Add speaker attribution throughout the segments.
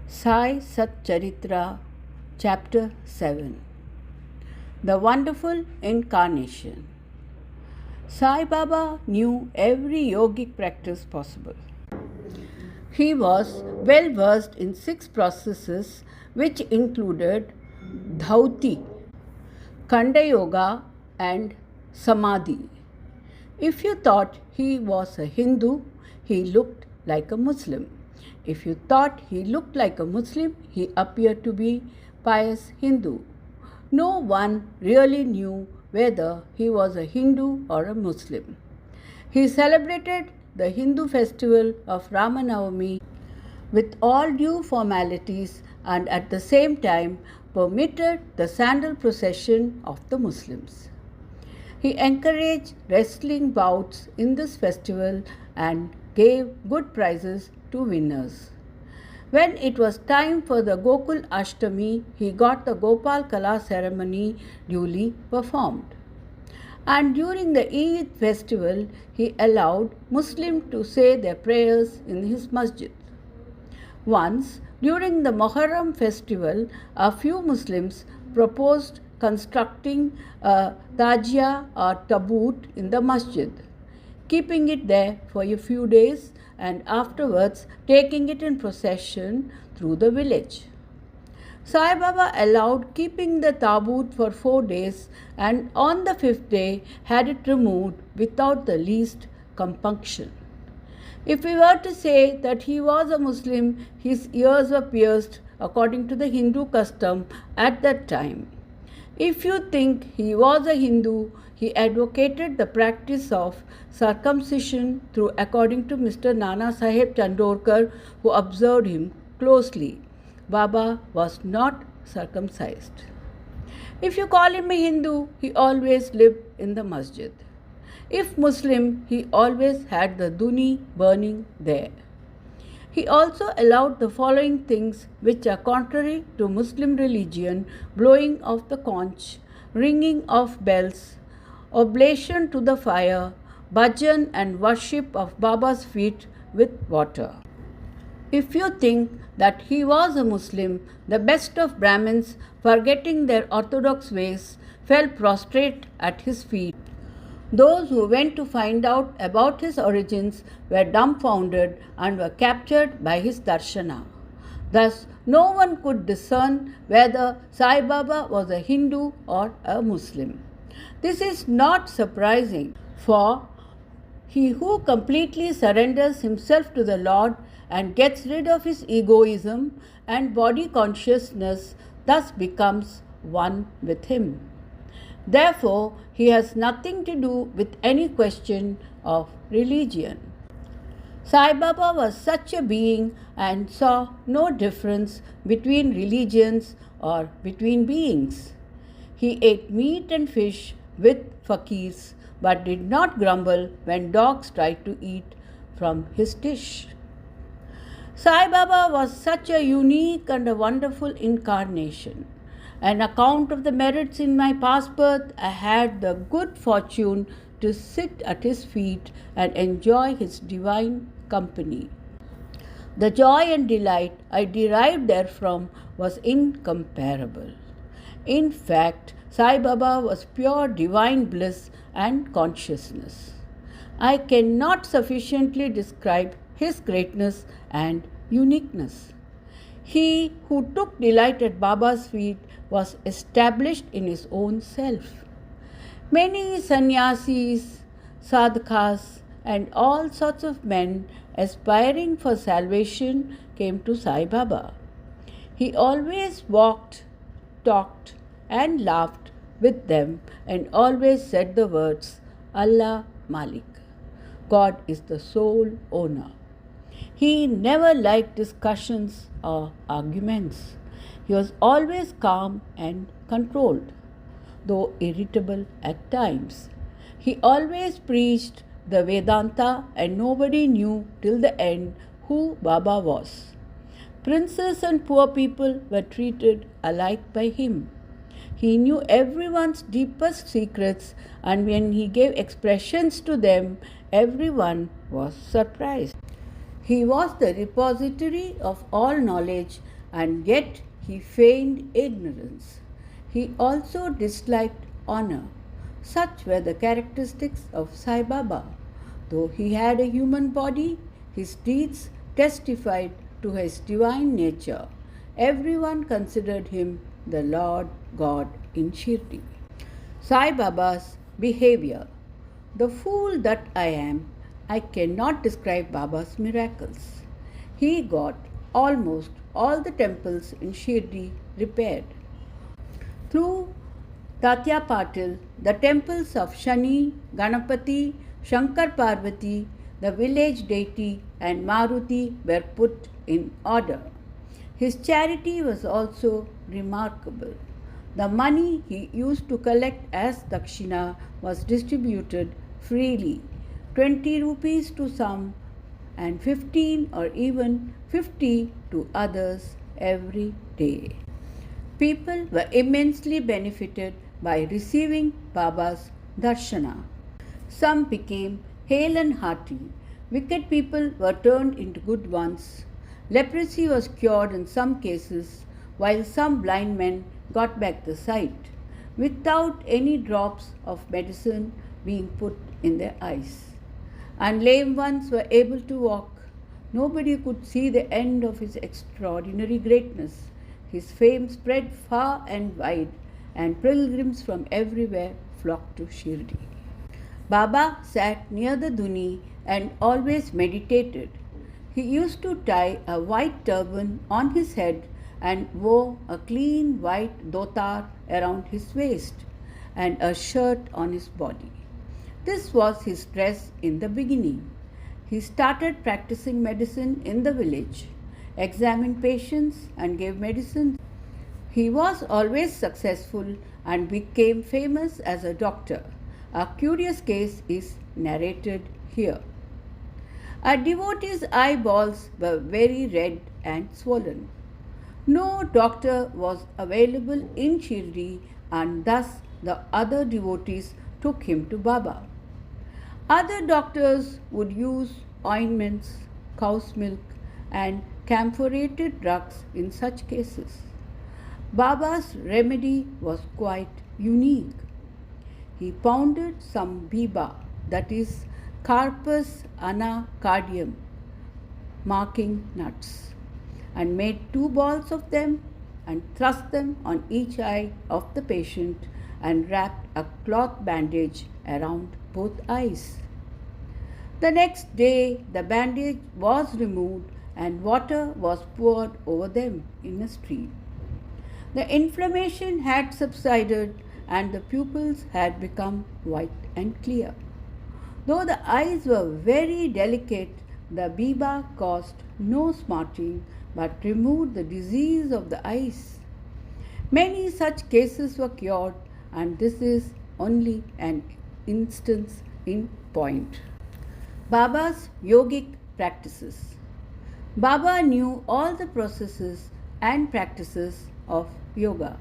Speaker 1: Sai Sat Charitra, Chapter 7. The Wonderful Incarnation. Sai Baba knew every yogic practice possible. He was well versed in 6 processes which included Dhauti, Khanda Yoga, and Samadhi. If you thought he was a Hindu, he looked like a Muslim. If you thought he looked like a Muslim, he appeared to be pious Hindu. No one really knew whether he was a Hindu or a Muslim. He celebrated the Hindu festival of Ramanavami with all due formalities and at the same time permitted the sandal procession of the Muslims. He encouraged wrestling bouts in this festival and gave good prizes to winners. When it was time for the Gokul Ashtami, he got the Gopal Kala ceremony duly performed. And during the Eid festival, he allowed Muslims to say their prayers in his masjid. Once, during the Muharram festival, a few Muslims proposed constructing a tajia or taboot in the masjid, keeping it there for a few days and afterwards taking it in procession through the village. Sai Baba allowed keeping the taboot for 4 days and on the 5th day had it removed without the least compunction. If we were to say that he was a Muslim, his ears were pierced according to the Hindu custom at that time. If you think he was a Hindu, he advocated the practice of circumcision through according to Mr. Nana Sahib Chandorkar, who observed him closely. Baba was not circumcised. If you call him a Hindu, he always lived in the masjid. If Muslim, he always had the duni burning there. He also allowed the following things which are contrary to Muslim religion: blowing of the conch, ringing of bells, oblation to the fire, bhajan and worship of Baba's feet with water. If you think that he was a Muslim, the best of Brahmins, forgetting their orthodox ways, fell prostrate at his feet. Those who went to find out about his origins were dumbfounded and were captured by his darshana. Thus, no one could discern whether Sai Baba was a Hindu or a Muslim. This is not surprising, for he who completely surrenders himself to the Lord and gets rid of his egoism and body consciousness thus becomes one with him. Therefore, he has nothing to do with any question of religion. Sai Baba was such a being and saw no difference between religions or between beings. He ate meat and fish with fakirs but did not grumble when dogs tried to eat from his dish. Sai Baba was such a unique and a wonderful incarnation. An account of the merits in my past birth, I had the good fortune to sit at his feet and enjoy his divine company. The joy and delight I derived therefrom was incomparable. In fact, Sai Baba was pure divine bliss and consciousness. I cannot sufficiently describe his greatness and uniqueness. He who took delight at Baba's feet was established in his own self. Many sannyasis, sadhakas, and all sorts of men aspiring for salvation came to Sai Baba. He always walked, talked, and laughed with them and always said the words, Allah Malik. God is the sole owner. He never liked discussions or arguments. He was always calm and controlled, though irritable at times. He always preached the Vedanta and nobody knew till the end who Baba was. Princes and poor people were treated alike by him. He knew everyone's deepest secrets, and when he gave expressions to them, everyone was surprised. He was the repository of all knowledge and yet he feigned ignorance. He also disliked honor. Such were the characteristics of Sai Baba. Though he had a human body, his deeds testified to his divine nature. Everyone considered him the Lord God in Shirdi. Sai Baba's behavior. The fool that I am, I cannot describe Baba's miracles. He got almost all the temples in Shirdi repaired. Through Tatya Patil, the temples of Shani, Ganapati, Shankar Parvati, the village deity, and Maruti were put in order. His charity was also remarkable. The money he used to collect as Dakshina was distributed freely, 20 rupees to some and 15 or even 50 to others every day. People were immensely benefited by receiving Baba's darshana. Some became hale and hearty. Wicked people were turned into good ones. Leprosy was cured in some cases, while some blind men got back the sight, without any drops of medicine being put in their eyes. And lame ones were able to walk. Nobody could see the end of his extraordinary greatness. His fame spread far and wide, and pilgrims from everywhere flocked to Shirdi. Baba sat near the Dhuni and always meditated. He used to tie a white turban on his head and wore a clean white dhotar around his waist and a shirt on his body. This was his dress in the beginning. He started practicing medicine in the village, examined patients and gave medicine. He was always successful and became famous as a doctor. A curious case is narrated here. A devotee's eyeballs were very red and swollen. No doctor was available in Shirdi, and thus the other devotees took him to Baba. Other doctors would use ointments, cow's milk, and camphorated drugs in such cases. Baba's remedy was quite unique. He pounded some biba, that is Carpus anacardium, marking nuts, and made 2 balls of them and thrust them on each eye of the patient and wrapped a cloth bandage around both eyes. The next day the bandage was removed and water was poured over them in a stream. The inflammation had subsided and the pupils had become white and clear. Though the eyes were very delicate, the biba caused no smarting but removed the disease of the eyes. Many such cases were cured, and this is only an instance in point. Baba's yogic practices. Baba knew all the processes and practices of yoga.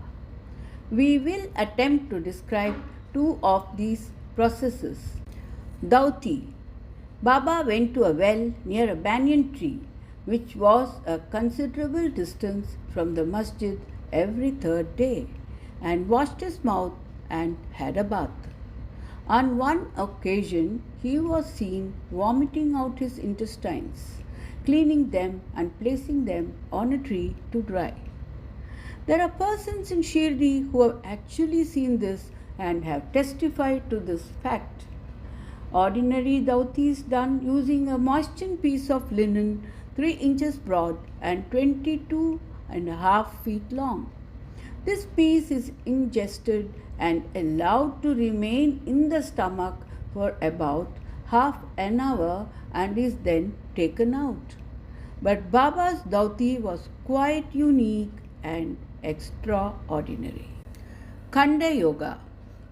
Speaker 1: We will attempt to describe 2 of these processes. Dauti. Baba went to a well near a banyan tree, which was a considerable distance from the masjid every 3rd day, and washed his mouth and had a bath. On one occasion, he was seen vomiting out his intestines, cleaning them and placing them on a tree to dry. There are persons in Shirdi who have actually seen this and have testified to this fact. Ordinary dhauti is done using a moistened piece of linen 3 inches broad and 22.5 feet long. This piece is ingested and allowed to remain in the stomach for about half an hour and is then taken out. But Baba's dhauti was quite unique and extraordinary. Khanda Yoga.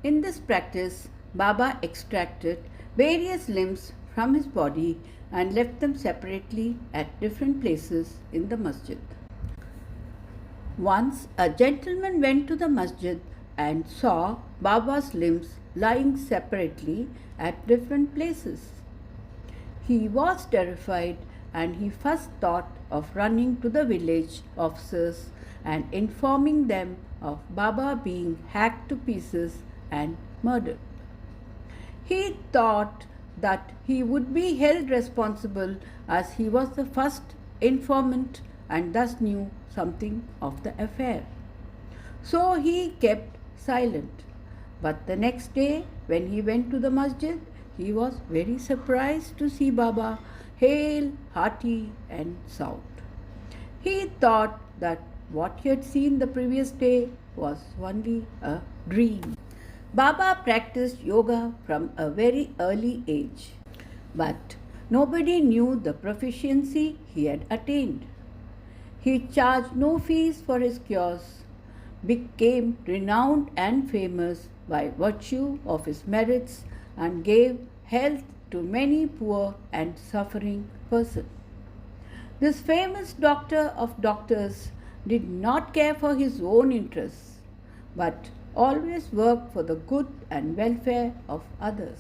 Speaker 1: In this practice, Baba extracted various limbs from his body and left them separately at different places in the masjid. Once a gentleman went to the masjid and saw Baba's limbs lying separately at different places. He was terrified and he first thought of running to the village officers and informing them of Baba being hacked to pieces and murdered. He thought that he would be held responsible as he was the first informant and thus knew something of the affair. So he kept silent. But the next day, when he went to the masjid, he was very surprised to see Baba hale, hearty, and sound. He thought that what he had seen the previous day was only a dream. Baba practiced yoga from a very early age, but nobody knew the proficiency he had attained. He charged no fees for his cures, became renowned and famous by virtue of his merits, and gave health to many poor and suffering persons. This famous doctor of doctors did not care for his own interests, but always worked for the good and welfare of others,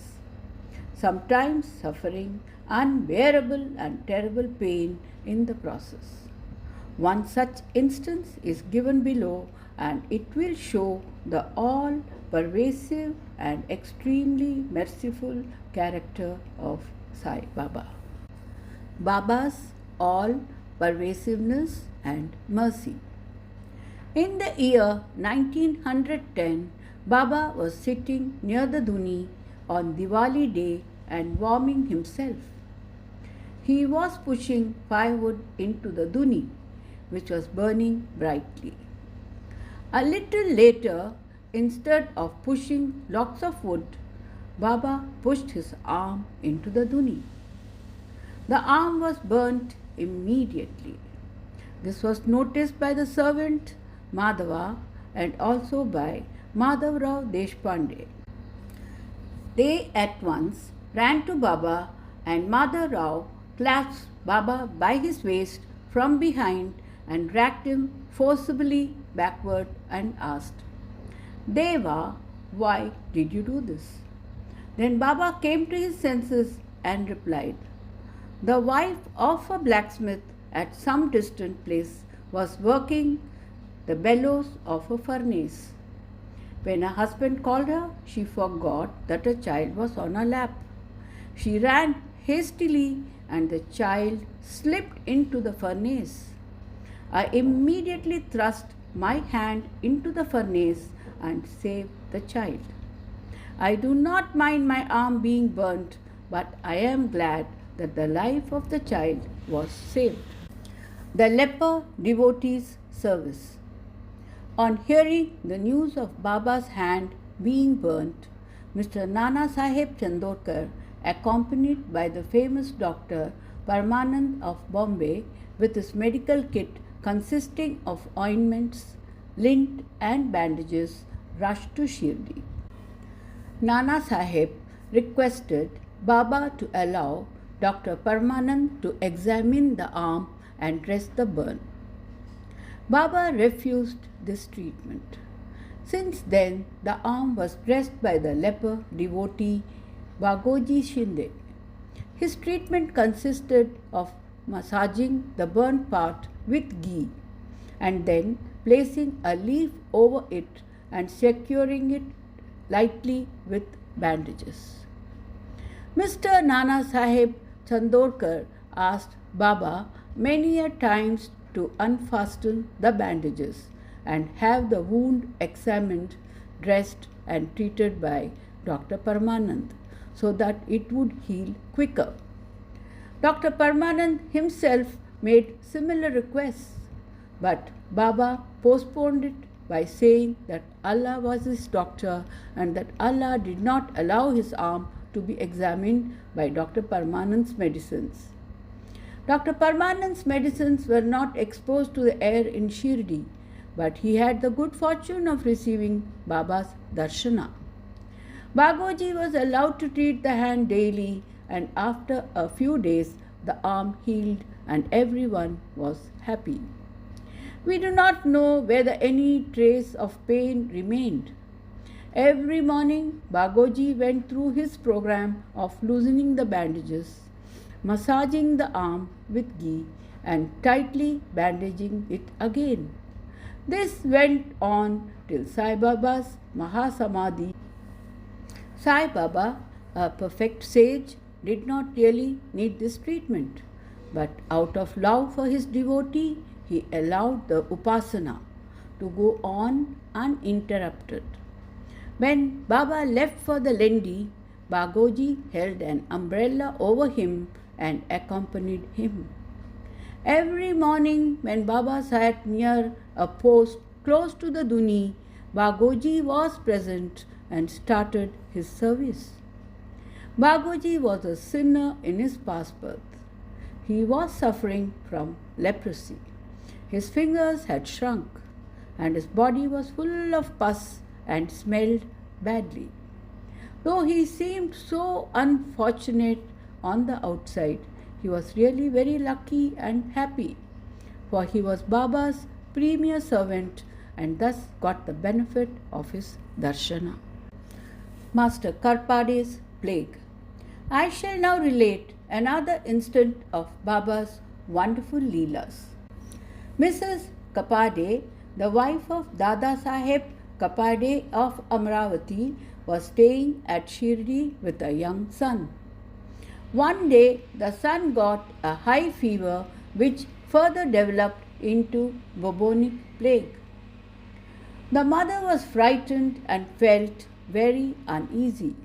Speaker 1: sometimes suffering unbearable and terrible pain in the process. One such instance is given below, and it will show the all-pervasive and extremely merciful character of Sai Baba. Baba's all-pervasiveness and mercy. In the year 1910, Baba was sitting near the Duni on Diwali day and warming himself. He was pushing firewood into the Duni, which was burning brightly. A little later, instead of pushing lots of wood, Baba pushed his arm into the Duni. The arm was burnt immediately. This was noticed by the servant Madhava and also by Madhavrao Deshpande. They at once ran to Baba, and Madhavrao clasped Baba by his waist from behind and dragged him forcibly backward and asked, "Deva, why did you do this?" Then Baba came to his senses and replied, "The wife of a blacksmith at some distant place was working the bellows of a furnace. When her husband called her, she forgot that a child was on her lap. She ran hastily and the child slipped into the furnace. I immediately thrust my hand into the furnace and saved the child. I do not mind my arm being burnt, but I am glad that the life of the child was saved." The leper devotee's service. On hearing the news of Baba's hand being burnt, Mr. Nana Saheb Chandorkar, accompanied by the famous doctor Parmanand of Bombay with his medical kit consisting of ointments, lint and bandages, rushed to Shirdi. Nana Saheb requested Baba to allow Dr. Parmanand to examine the arm and dress the burn. Baba refused this treatment. Since then, the arm was dressed by the leper devotee Bagoji Shinde. His treatment consisted of massaging the burnt part with ghee and then placing a leaf over it and securing it lightly with bandages. Mr. Nana Saheb Chandorkar asked Baba many a times to unfasten the bandages and have the wound examined, dressed and treated by Dr. Parmanand so that it would heal quicker. Dr. Parmanand himself made similar requests, but Baba postponed it by saying that Allah was his doctor and that Allah did not allow his arm to be examined by Dr. Parmanand's medicines. Dr. Parmanand's medicines were not exposed to the air in Shirdi, but he had the good fortune of receiving Baba's darshana. Bagoji was allowed to treat the hand daily, and after a few days the arm healed and everyone was happy. We do not know whether any trace of pain remained. Every morning, Bagoji went through his program of loosening the bandages, massaging the arm with ghee, and tightly bandaging it again. This went on till Sai Baba's Mahasamadhi. Sai Baba, a perfect sage, did not really need this treatment, but out of love for his devotee, he allowed the upasana to go on uninterrupted. When Baba left for the Lendi, Bagoji held an umbrella over him and accompanied him. Every morning, when Baba sat near a post close to the Duni, Bagoji was present and started his service. Bagoji was a sinner in his past birth. He was suffering from leprosy. His fingers had shrunk, and his body was full of pus and smelled badly. Though he seemed so unfortunate on the outside, he was really very lucky and happy, for he was Baba's premier servant and thus got the benefit of his darshana. Master Karpade's plague. I shall now relate another instant of Baba's wonderful Leelas. Mrs. Kapade, the wife of Dada Saheb Kapade of Amravati, was staying at Shirdi with a young son. One day, the son got a high fever which further developed into bubonic plague. The mother was frightened and felt very uneasy.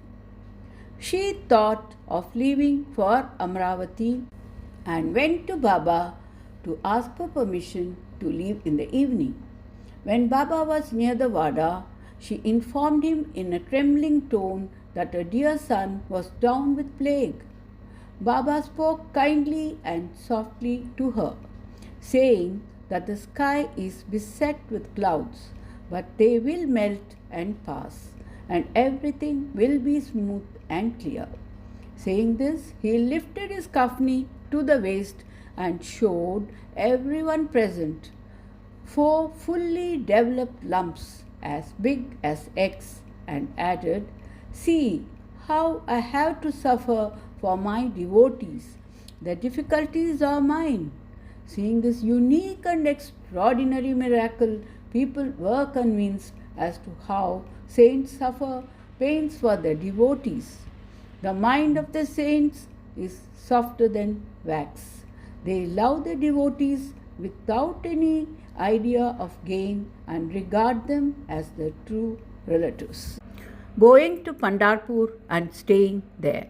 Speaker 1: She thought of leaving for Amravati and went to Baba to ask for permission to leave in the evening. When Baba was near the Vada, she informed him in a trembling tone that her dear son was down with plague. Baba spoke kindly and softly to her, saying that the sky is beset with clouds, but they will melt and pass, and everything will be smooth and clear. Saying this, he lifted his kafni to the waist and showed everyone present 4 fully developed lumps as big as eggs and added, "See how I have to suffer for my devotees. The difficulties are mine." Seeing this unique and extraordinary miracle, people were convinced as to how saints suffer pains for their devotees. The mind of the saints is softer than wax. They love their devotees without any idea of gain and regard them as their true relatives. Going to Pandharpur and staying there.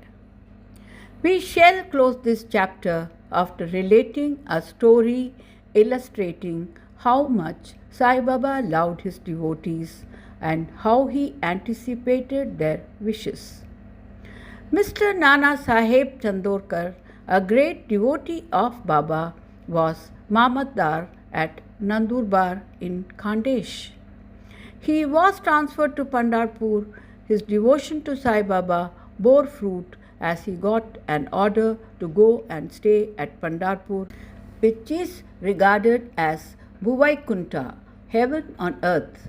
Speaker 1: We shall close this chapter after relating a story illustrating how much Sai Baba loved his devotees and how he anticipated their wishes. Mr. Nana Saheb Chandorkar, a great devotee of Baba, was Mamatdar at Nandurbar in Khandesh. He was transferred to Pandharpur. His devotion to Sai Baba bore fruit as he got an order to go and stay at Pandharpur, which is regarded as Bhuvaikunta, heaven on earth.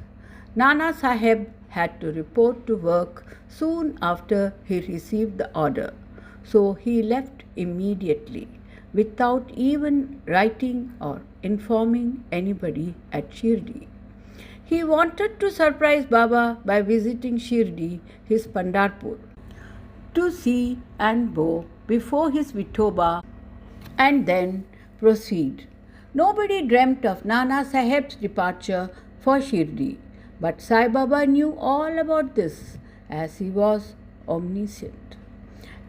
Speaker 1: Nana Saheb had to report to work soon after he received the order, so he left immediately without even writing or informing anybody at Shirdi. He wanted to surprise Baba by visiting Shirdi, his Pandharpur, to see and bow before his Vithoba and then proceed. Nobody dreamt of Nana Saheb's departure for Shirdi, but Sai Baba knew all about this as he was omniscient.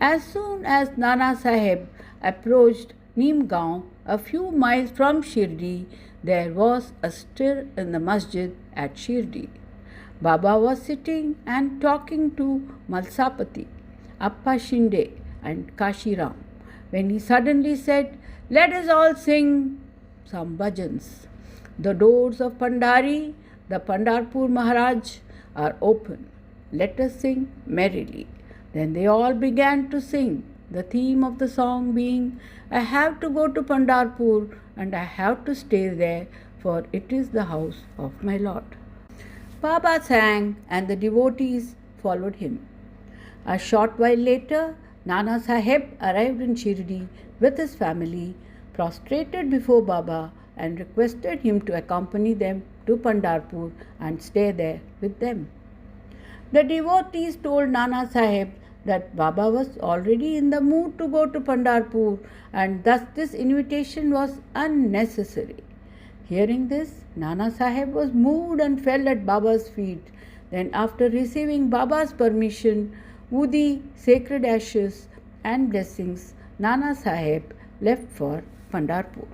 Speaker 1: As soon as Nana Saheb approached Neemgaon, a few miles from Shirdi, there was a stir in the masjid at Shirdi. Baba was sitting and talking to Malsapati, Appa Shinde and Kashiram, when he suddenly said, "Let us all sing some bhajans. The doors of Pandhari, the Pandharpur Maharaj, are open. Let us sing merrily." Then they all began to sing, the theme of the song being, "I have to go to Pandharpur and I have to stay there, for it is the house of my Lord." Baba sang and the devotees followed him. A short while later, Nana Saheb arrived in Shirdi with his family. prostrated before Baba and requested him to accompany them to Pandharpur and stay there with them. The devotees told Nana Sahib that Baba was already in the mood to go to Pandharpur and thus this invitation was unnecessary. Hearing this, Nana Sahib was moved and fell at Baba's feet. Then, after receiving Baba's permission, Woody, sacred ashes and blessings, Nana Sahib left for Pandharpur.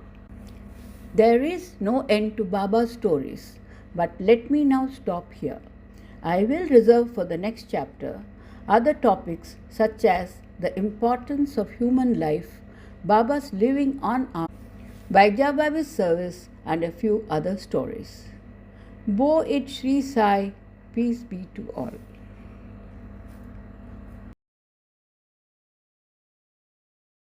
Speaker 1: There is no end to Baba's stories, but let me now stop here. I will reserve for the next chapter other topics such as the importance of human life, Baba's living on earth, Vaidyababa's service, and a few other stories. Bo it Sri Sai, peace be to all.